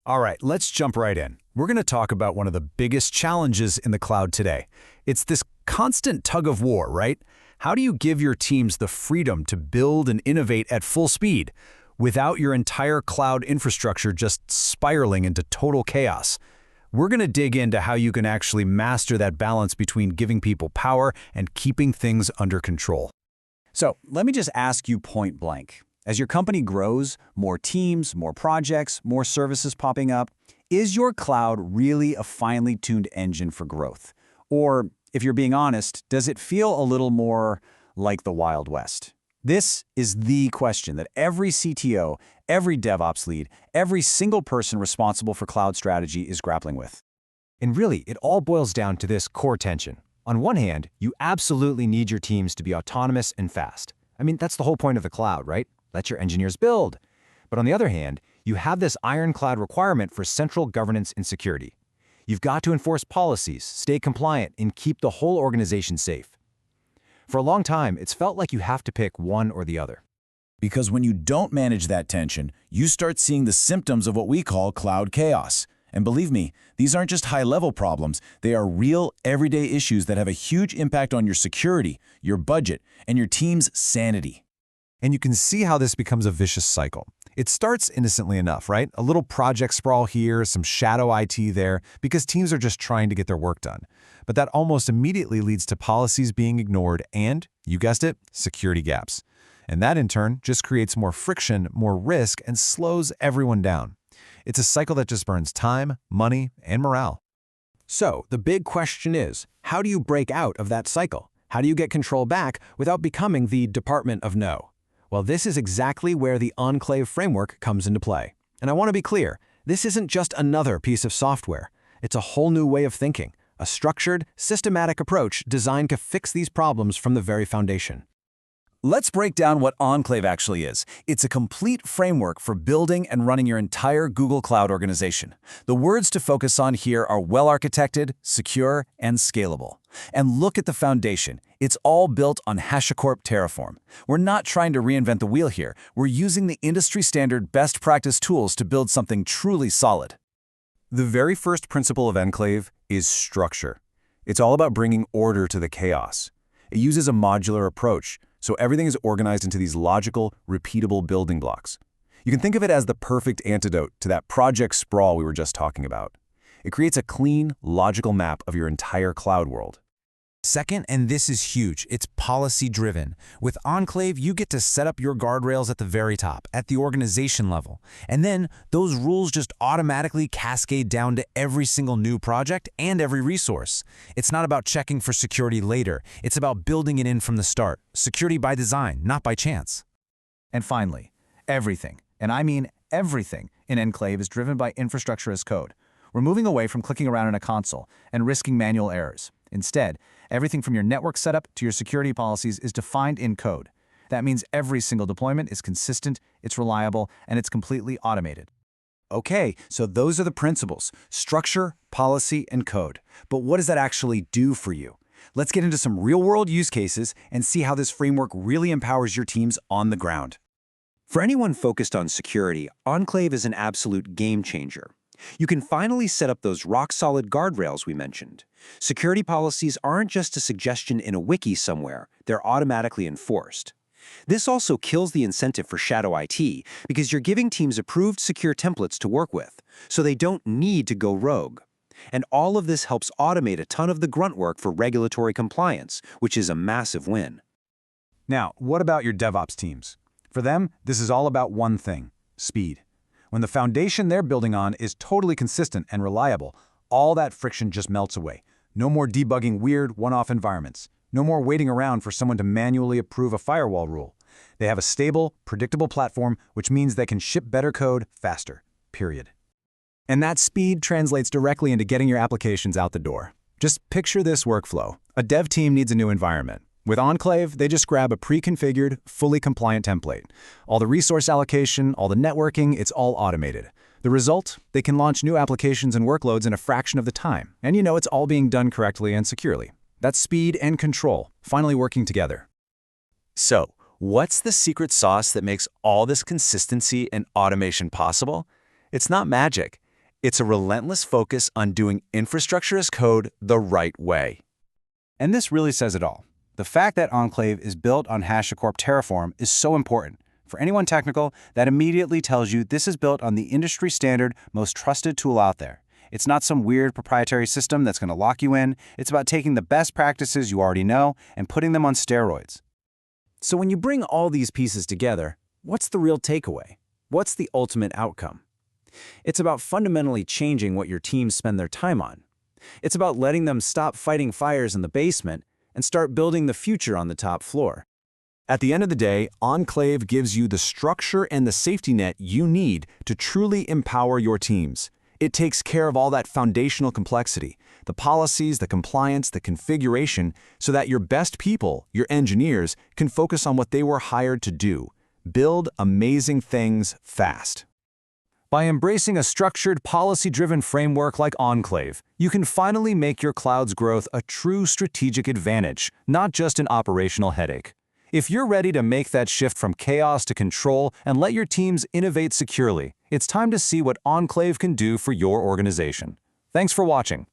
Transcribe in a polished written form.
All right, let's jump right in. We're going to talk about one of the biggest challenges in the cloud today. It's this constant tug of war, right? How do you give your teams the freedom to build and innovate at full speed without your entire cloud infrastructure just spiraling into total chaos? We're going to dig into how you can actually master that balance between giving people power and keeping things under control. So let me just ask you point blank. As your company grows, more teams, more projects, more services popping up, is your cloud really a finely tuned engine for growth? Or, if you're being honest, does it feel a little more like the Wild West? This is the question that every CTO, every DevOps lead, every single person responsible for cloud strategy is grappling with. And really, it all boils down to this core tension. On one hand, you absolutely need your teams to be autonomous and fast. I mean, that's the whole point of the cloud, right? Let your engineers build. But on the other hand, you have this ironclad requirement for central governance and security. You've got to enforce policies, stay compliant, and keep the whole organization safe. For a long time, it's felt like you have to pick one or the other. Because when you don't manage that tension, you start seeing the symptoms of what we call cloud chaos. And believe me, these aren't just high-level problems. They are real, everyday issues that have a huge impact on your security, your budget, and your team's sanity. And you can see how this becomes a vicious cycle. It starts innocently enough, right? A little project sprawl here, some shadow IT there, because teams are just trying to get their work done. But that almost immediately leads to policies being ignored and, you guessed it, security gaps. And that in turn just creates more friction, more risk, and slows everyone down. It's a cycle that just burns time, money, and morale. So, the big question is, how do you break out of that cycle? How do you get control back without becoming the Department of No? Well, this is exactly where the Enclave framework comes into play. And I want to be clear, this isn't just another piece of software. It's a whole new way of thinking, a structured, systematic approach designed to fix these problems from the very foundation. Let's break down what Enclave actually is. It's a complete framework for building and running your entire Google Cloud organization. The words to focus on here are well-architected, secure, and scalable. And look at the foundation. It's all built on HashiCorp Terraform. We're not trying to reinvent the wheel here. We're using the industry-standard best practice tools to build something truly solid. The very first principle of Enclave is structure. It's all about bringing order to the chaos. It uses a modular approach, so everything is organized into these logical, repeatable building blocks. You can think of it as the perfect antidote to that project sprawl we were just talking about. It creates a clean, logical map of your entire cloud world. Second, and this is huge, it's policy-driven. With Enclave, you get to set up your guardrails at the very top, at the organization level. And then those rules just automatically cascade down to every single new project and every resource. It's not about checking for security later. It's about building it in from the start. Security by design, not by chance. And finally, everything, and I mean everything, in Enclave is driven by infrastructure as code. We're moving away from clicking around in a console and risking manual errors. Instead, everything from your network setup to your security policies is defined in code. That means every single deployment is consistent, it's reliable, and it's completely automated. Okay, so those are the principles: structure, policy, and code. But what does that actually do for you? Let's get into some real-world use cases and see how this framework really empowers your teams on the ground. For anyone focused on security, Enclave is an absolute game changer. You can finally set up those rock-solid guardrails we mentioned. Security policies aren't just a suggestion in a wiki somewhere, they're automatically enforced. This also kills the incentive for shadow IT because you're giving teams approved secure templates to work with, so they don't need to go rogue. And all of this helps automate a ton of the grunt work for regulatory compliance, which is a massive win. Now, what about your DevOps teams? For them, this is all about one thing: speed. When the foundation they're building on is totally consistent and reliable, all that friction just melts away. No more debugging weird, one-off environments. No more waiting around for someone to manually approve a firewall rule. They have a stable, predictable platform, which means they can ship better code faster, period. And that speed translates directly into getting your applications out the door. Just picture this workflow. A dev team needs a new environment. With Enclave, they just grab a pre-configured, fully compliant template. All the resource allocation, all the networking, it's all automated. The result? They can launch new applications and workloads in a fraction of the time. And you know it's all being done correctly and securely. That's speed and control, finally working together. So, what's the secret sauce that makes all this consistency and automation possible? It's not magic. It's a relentless focus on doing infrastructure as code the right way. And this really says it all. The fact that Enclave is built on HashiCorp Terraform is so important. For anyone technical, that immediately tells you this is built on the industry-standard, most trusted tool out there. It's not some weird proprietary system that's going to lock you in. It's about taking the best practices you already know and putting them on steroids. So when you bring all these pieces together, what's the real takeaway? What's the ultimate outcome? It's about fundamentally changing what your teams spend their time on. It's about letting them stop fighting fires in the basement and start building the future on the top floor. At the end of the day, Enclave gives you the structure and the safety net you need to truly empower your teams. It takes care of all that foundational complexity, the policies, the compliance, the configuration, so that your best people, your engineers, can focus on what they were hired to do: build amazing things fast. By embracing a structured, policy-driven framework like Enclave, you can finally make your cloud's growth a true strategic advantage, not just an operational headache. If you're ready to make that shift from chaos to control and let your teams innovate securely, it's time to see what Enclave can do for your organization. Thanks for watching.